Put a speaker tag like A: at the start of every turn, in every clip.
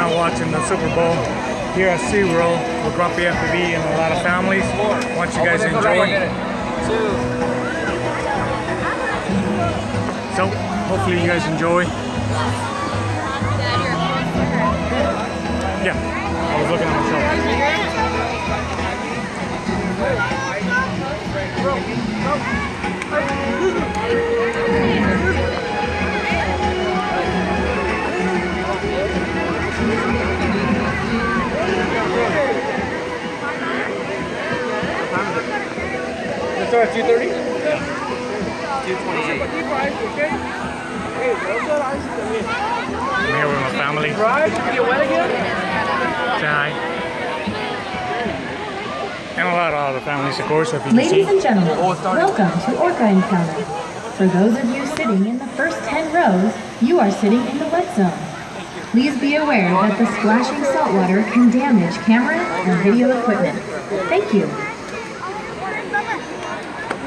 A: out watching the Super Bowl here at SeaWorld with Grumpy FPV and a lot of families. Want you guys to enjoy. So, hopefully you guys enjoy. Yeah, I was looking at myself.
B: Let's start at 2:30? Yeah. 2:28.
A: I'm here with my family.
B: Right? Get wet again?
A: Hi. And a lot of other families, of course, if you can see.
C: Ladies and gentlemen, welcome to Orca Encounter. For those of you sitting in the first 10 rows, you are sitting in the wet zone. Please be aware that the splashing saltwater can damage camera and video equipment. Thank you.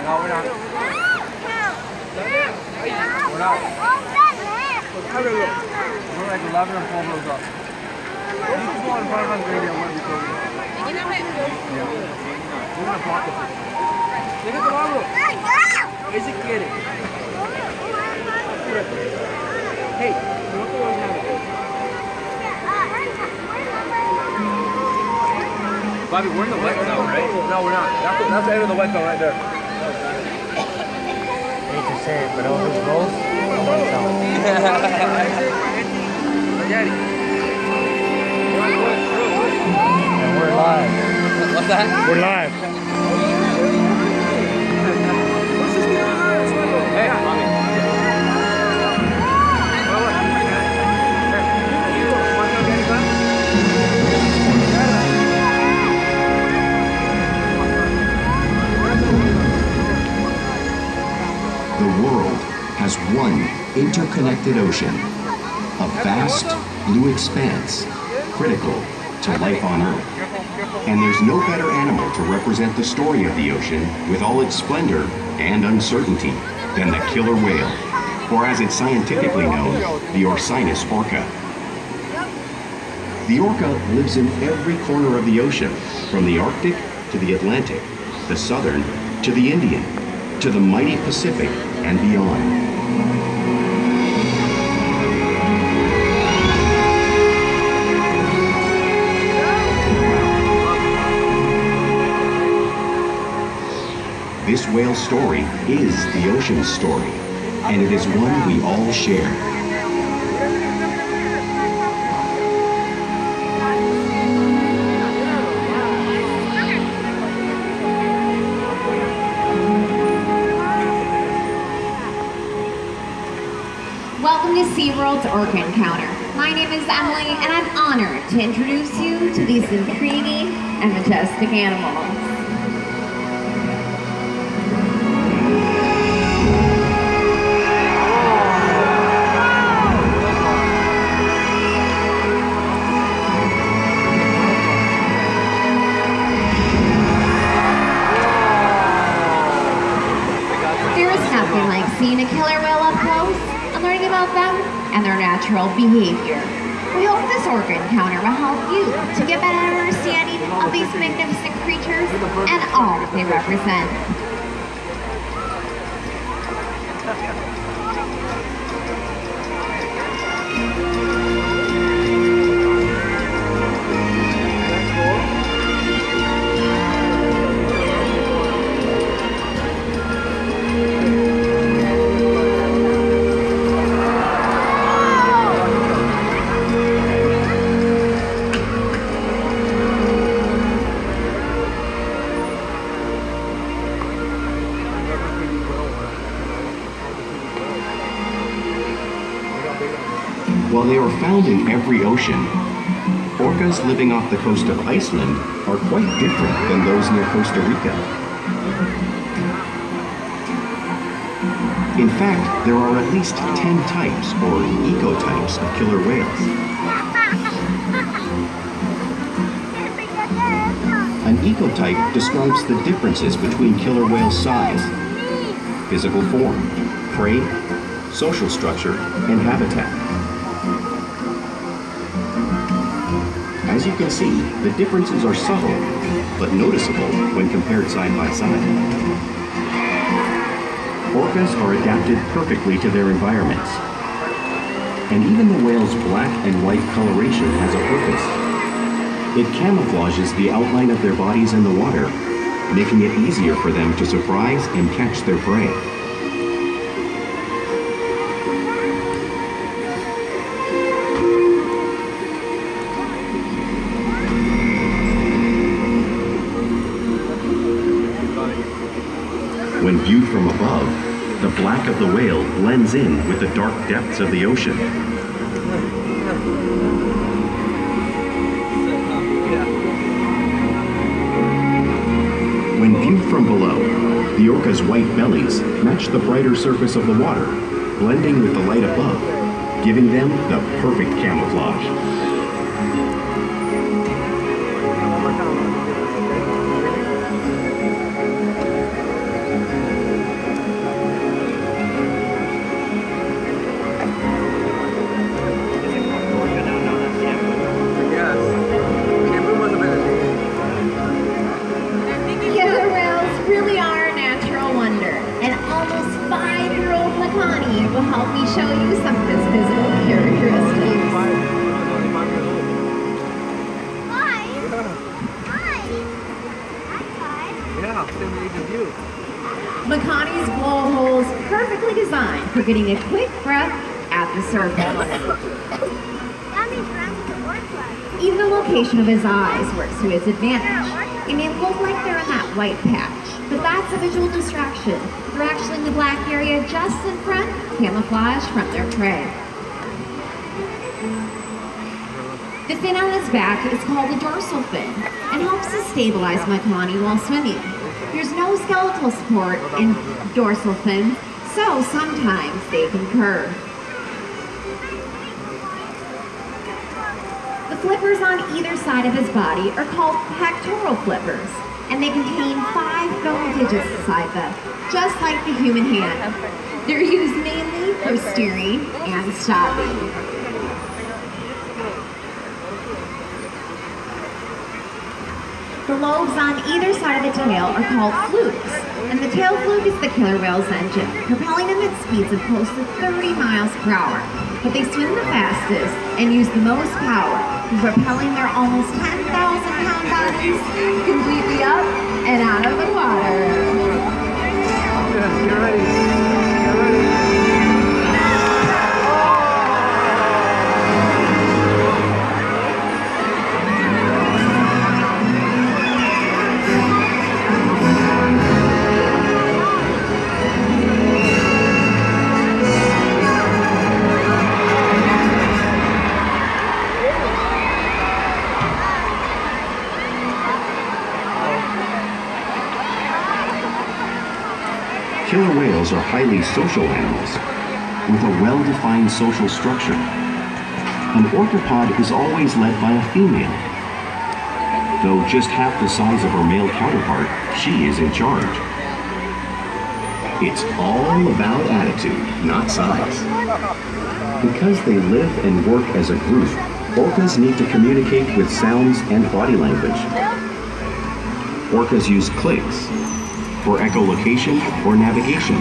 B: No, we're not. We're not. We're like 11 or 12 rows up. This is one front of us radio and one before we go. Yeah. We're gonna block it. Look at the marble. Is it kidding? Hey, don't go on now. Bobby, we're in the wet zone, right? No, we're not. That's the end of the wet zone right there.
A: Hate to say it, but all those rolls,
B: Daddy.
A: and we're live.
B: What's that?
A: We're live.
B: Hey, Mommy.
D: The world has one interconnected ocean, a vast blue expanse critical to life on Earth. And there's no better animal to represent the story of the ocean with all its splendor and uncertainty than the killer whale, or as it's scientifically known, the Orcinus orca. The orca lives in every corner of the ocean, from the Arctic to the Atlantic, the Southern to the Indian, to the mighty Pacific and beyond. This whale story is the ocean's story, and it is one we all share.
E: Welcome to SeaWorld's Orca Encounter. My name is Emily, and I'm honored to introduce you to these intriguing and majestic animals. There is nothing like seeing a killer whale up close and learning about them and their natural behavior. We hope this orca encounter will help you to get better understanding of these magnificent creatures and all that they represent.
D: While they are found in every ocean, orcas living off the coast of Iceland are quite different than those near Costa Rica. In fact, there are at least 10 types, or ecotypes, of killer whales. An ecotype describes the differences between killer whale size, physical form, prey, social structure, and habitat. As you can see, the differences are subtle, but noticeable when compared side by side. Orcas are adapted perfectly to their environments. And even the whale's black and white coloration has a purpose. It camouflages the outline of their bodies in the water, making it easier for them to surprise and catch their prey. When viewed from above, the black of the whale blends in with the dark depths of the ocean. When viewed from below, the orca's white bellies match the brighter surface of the water, blending with the light above, giving them the perfect camouflage.
E: Will help me show you some of his physical characteristics. Makani's blowhole is perfectly designed for getting a quick breath at the surface. Even the location of his eyes works to his advantage. It may look like they're in that white patch, but that's a visual distraction. They're actually in the black area just in front, camouflage from their prey. The fin on his back is called a dorsal fin and helps to stabilize Makani while swimming. There's no skeletal support in dorsal fins, so sometimes they can curve. The flippers on either side of his body are called pectoral flippers, and they contain 5 bone digits inside them, just like the human hand. They're used mainly for steering and stopping. The lobes on either side of the tail are called flukes, and the tail fluke is the killer whale's engine, propelling them at speeds of close to 30 miles per hour. But they swim the fastest and use the most power, propelling their almost 10,000-pound bodies completely up and out of the water.
B: Get ready. Get ready.
D: Killer whales are highly social animals with a well-defined social structure. An orcapod is always led by a female. Though just half the size of her male counterpart, she is in charge. It's all about attitude, not size. Because they live and work as a group, orcas need to communicate with sounds and body language. Orcas use clicks for echolocation or navigation.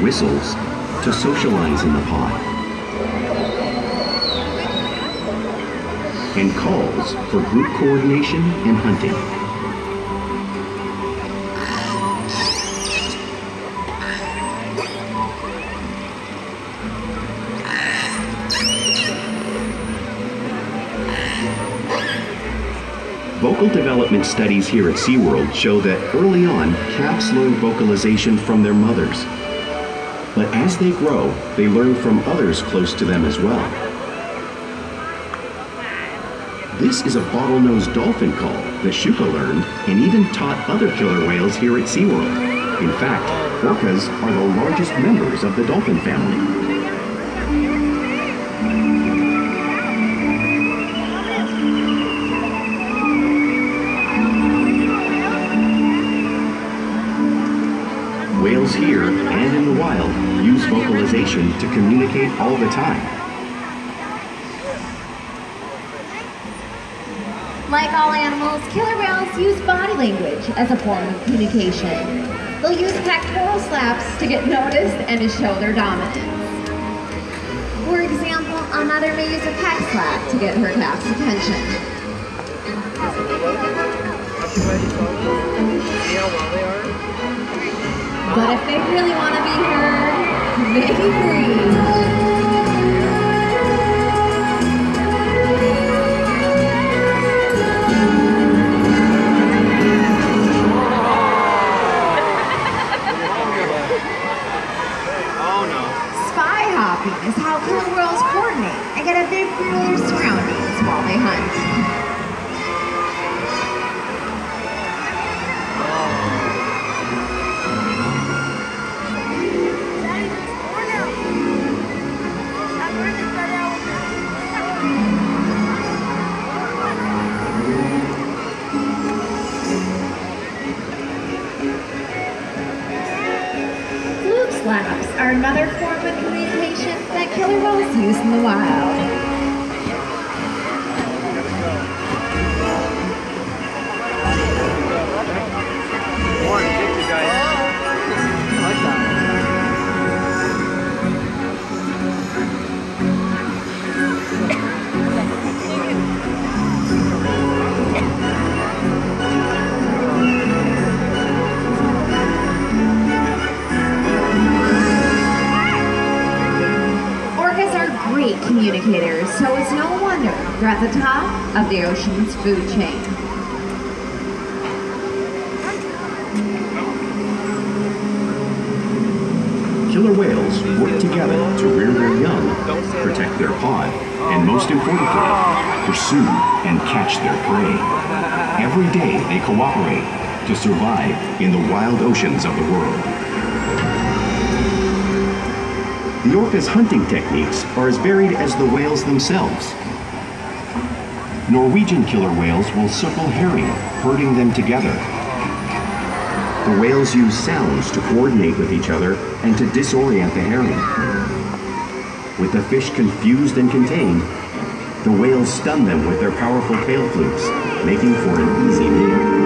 D: Whistles to socialize in the pod. And calls for group coordination and hunting. Vocal development studies here at SeaWorld show that early on, calves learn vocalization from their mothers. But as they grow, they learn from others close to them as well. This is a bottlenose dolphin call that Shuka learned and even taught other killer whales here at SeaWorld. In fact, orcas are the largest members of the dolphin family. Whales here and in the wild use vocalization to communicate all the time.
E: Like all animals, killer whales use body language as a form of communication. They'll use pectoral slaps to get noticed and to show their dominance. For example, a mother may use a peck slap to get her calf's attention. But if they really want to be heard, they breathe. Is how killer whales coordinate and get a big view of their surroundings while they hunt. Flute slaps are another form of communication that killer whales use in the wild. Great communicators, so it's no wonder they're at the top of the ocean's food chain.
D: Killer whales work together to rear their young, protect their pod, and most importantly, pursue and catch their prey. Every day they cooperate to survive in the wild oceans of the world. The orca's hunting techniques are as varied as the whales themselves. Norwegian killer whales will circle herring, herding them together. The whales use sounds to coordinate with each other and to disorient the herring. With the fish confused and contained, the whales stun them with their powerful tail flukes, making for an easy meal.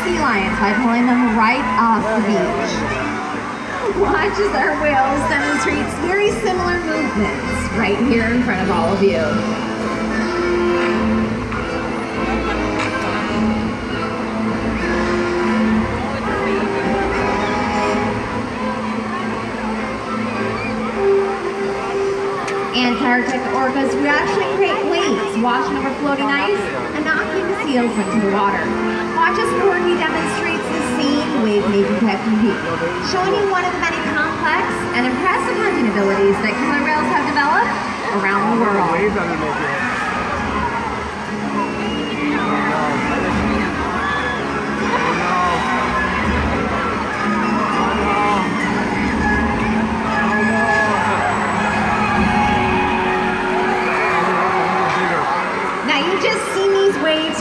E: Sea lions by pulling them right off the beach. Watch as our whales demonstrates very similar movements right here in front of all of you. Antarctic orcas actually create waves washing over floating ice and knocking the seals into the water. Watch as Corky demonstrates the same wave-making technique, showing you one of the many complex and impressive hunting abilities that killer whales have developed around the world.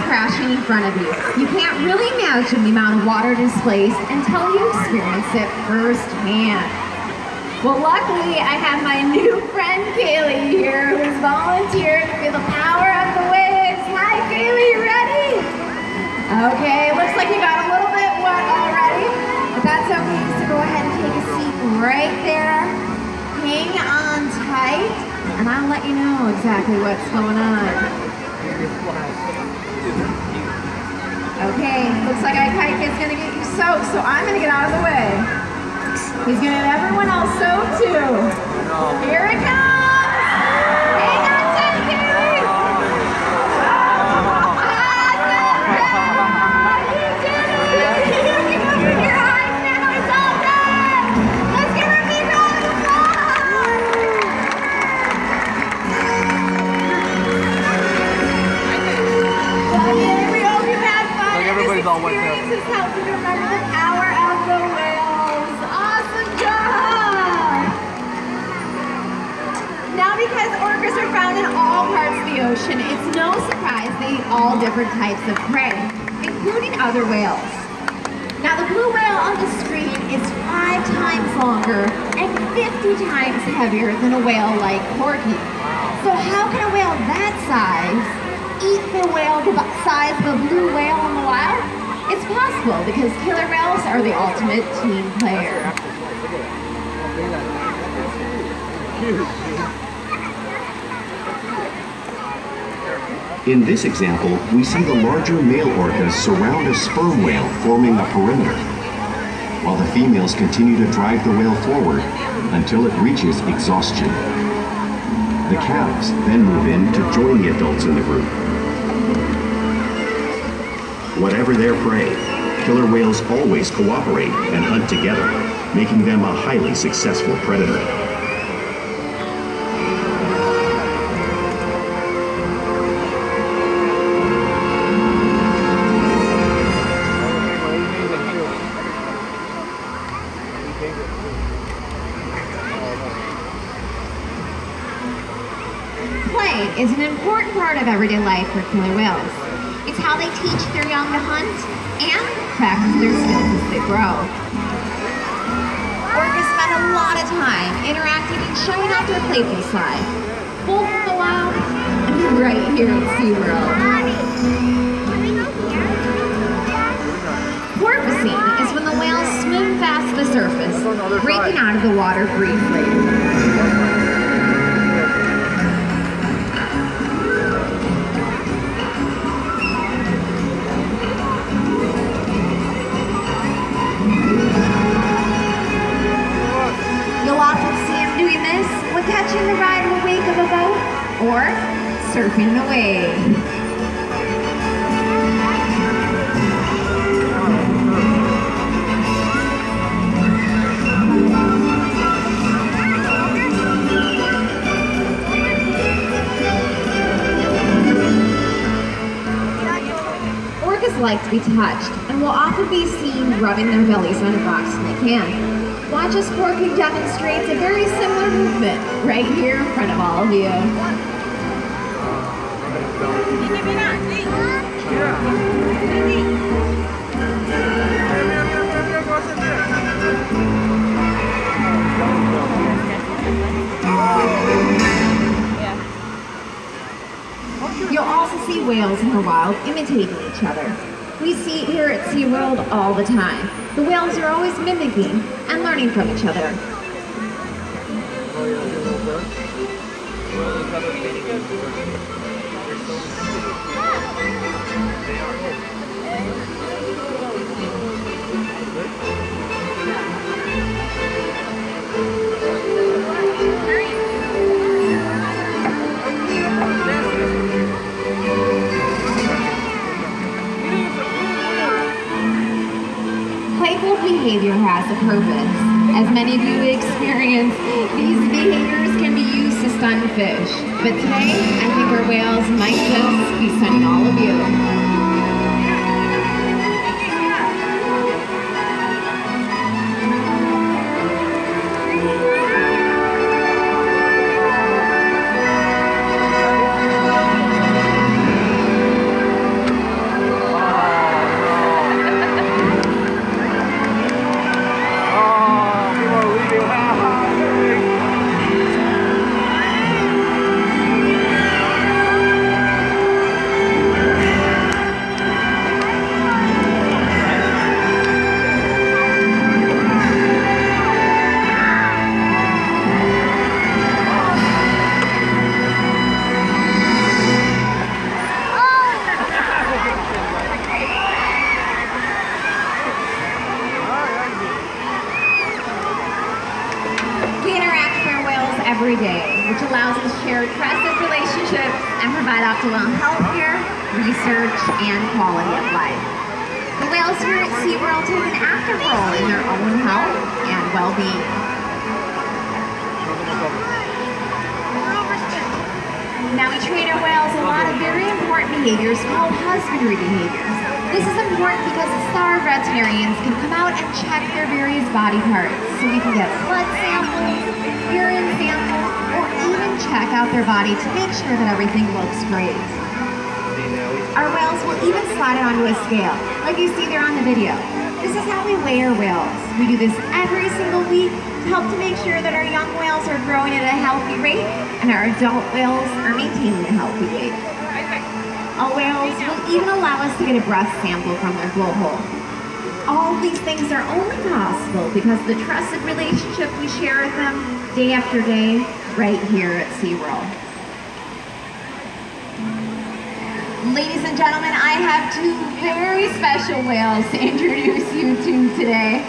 E: Crashing in front of you. You can't really imagine the amount of water displaced until you experience it firsthand. Well, luckily, I have my new friend Kaylee here who's volunteered to feel the power of the waves. Hi, Kaylee, you ready? Okay, looks like you got a little bit wet already, but that's okay, so go ahead and take a seat right there. Hang on tight, and I'll let you know exactly what's going on. Okay, looks like our kite is gonna get you soaked, so I'm gonna get out of the way. He's gonna get everyone else soaked too. Here it comes! Hang on tight, Kaylee! Awesome! experience has helped you remember the power of the whales. Awesome job! Now, because orcas are found in all parts of the ocean, it's no surprise they eat all different types of prey, including other whales. Now, the blue whale on the screen is 5 times longer and 50 times heavier than a whale like Porky. So how can a whale that size eat the whale the size of a blue whale in the wild? It's possible because killer whales are the ultimate team player.
D: In this example, we see the larger male orcas surround a sperm whale, forming a perimeter, while the females continue to drive the whale forward until it reaches exhaustion. The calves then move in to join the adults in the group. Whatever their prey, killer whales always cooperate and hunt together, making them a highly successful predator.
E: Play is an important part of everyday life for killer whales. It's how they teach their young to hunt and practice their skills as they grow. Orcas spend a lot of time interacting and showing off their playful side, both in the wild and right here at SeaWorld. Porpoising is when the whales swim fast to the surface, breaking out of the water briefly. You'll often see him doing this when catching the ride in the wake of a boat or surfing the wave. Orcas like to be touched and will often be seen rubbing their bellies on rocks when they can. Watch as Porky demonstrates a very similar movement right here in front of all of you. You'll also see whales in the wild imitating each other. We see it here at SeaWorld all the time. The whales are always mimicking and learning from each other. Playful behavior has a purpose. As many of you experience, these behaviors can be used to stun fish. But today, I think our whales might just be stunning all of you. Every day, which allows us to share trusted relationships and provide optimal healthcare, research, and quality of life. The whales here at SeaWorld take an active role in their own health and well-being. Now, we train our whales a lot of very important behaviors called husbandry behaviors. This is important because our veterinarians can come out and check their various body parts, so we can get blood samples, urine samples, or even check out their body to make sure that everything looks great. Our whales will even slide it onto a scale, like you see there on the video. This is how we weigh our whales. We do this every single week to help to make sure that our young whales are growing at a healthy rate and our adult whales are maintaining a healthy weight. Our whales will even allow us to get a breath sample from their blowhole. All these things are only possible because of the trusted relationship we share with them day after day right here at SeaWorld. Ladies and gentlemen, I have two very special whales to introduce you to today.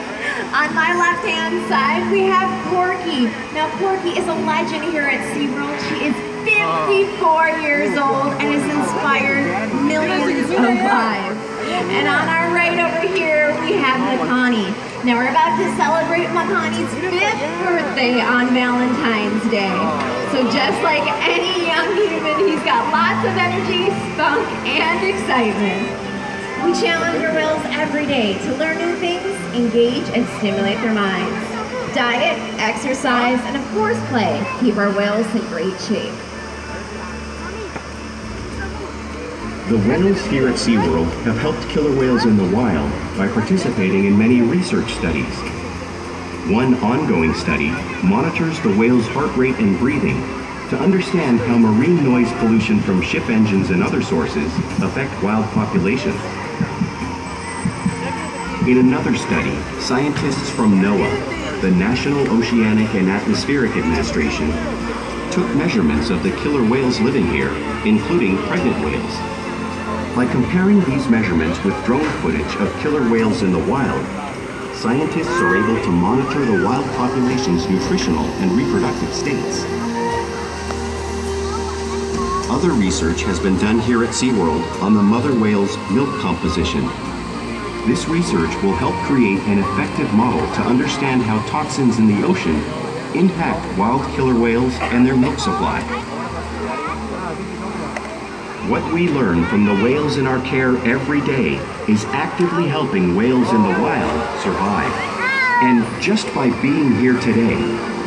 E: On my left-hand side, we have Porky. Now, Porky is a legend here at SeaWorld. She is 54 years old and has inspired millions of lives. And on our right over here, we have Makani. Now, we're about to celebrate Makani's 5th birthday on Valentine's Day. So just like any young human, he's got lots of energy, spunk, and excitement. We challenge our whales every day to learn new things, engage, and stimulate their minds. Diet, exercise, and of course play keep our whales in great shape.
D: The whales here at SeaWorld have helped killer whales in the wild by participating in many research studies. One ongoing study monitors the whale's heart rate and breathing to understand how marine noise pollution from ship engines and other sources affect wild populations. In another study, scientists from NOAA, the National Oceanic and Atmospheric Administration, took measurements of the killer whales living here, including pregnant whales. By comparing these measurements with drone footage of killer whales in the wild, scientists are able to monitor the wild population's nutritional and reproductive states. Other research has been done here at SeaWorld on the mother whale's milk composition. This research will help create an effective model to understand how toxins in the ocean impact wild killer whales and their milk supply. What we learn from the whales in our care every day is actively helping whales in the wild survive. And just by being here today,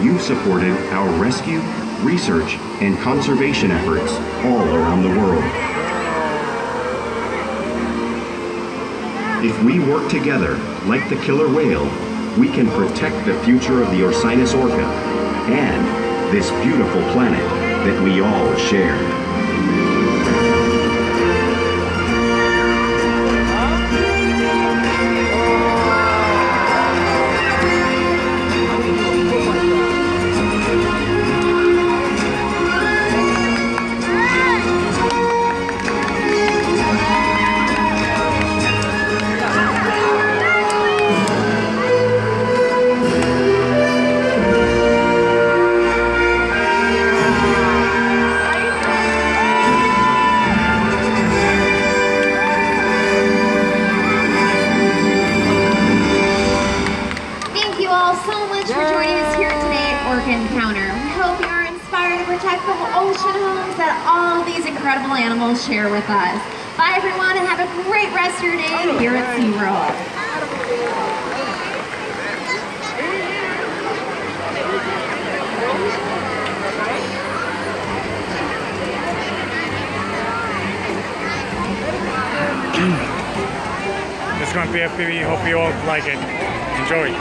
D: you've supported our rescue, research, and conservation efforts all around the world. If we work together, like the killer whale, we can protect the future of the Orcinus orca and this beautiful planet that we all share.
E: Incredible animals share with us. Bye everyone and have a great rest of your day here at SeaWorld.
A: This is going to be FPV. Hope you all like it. Enjoy.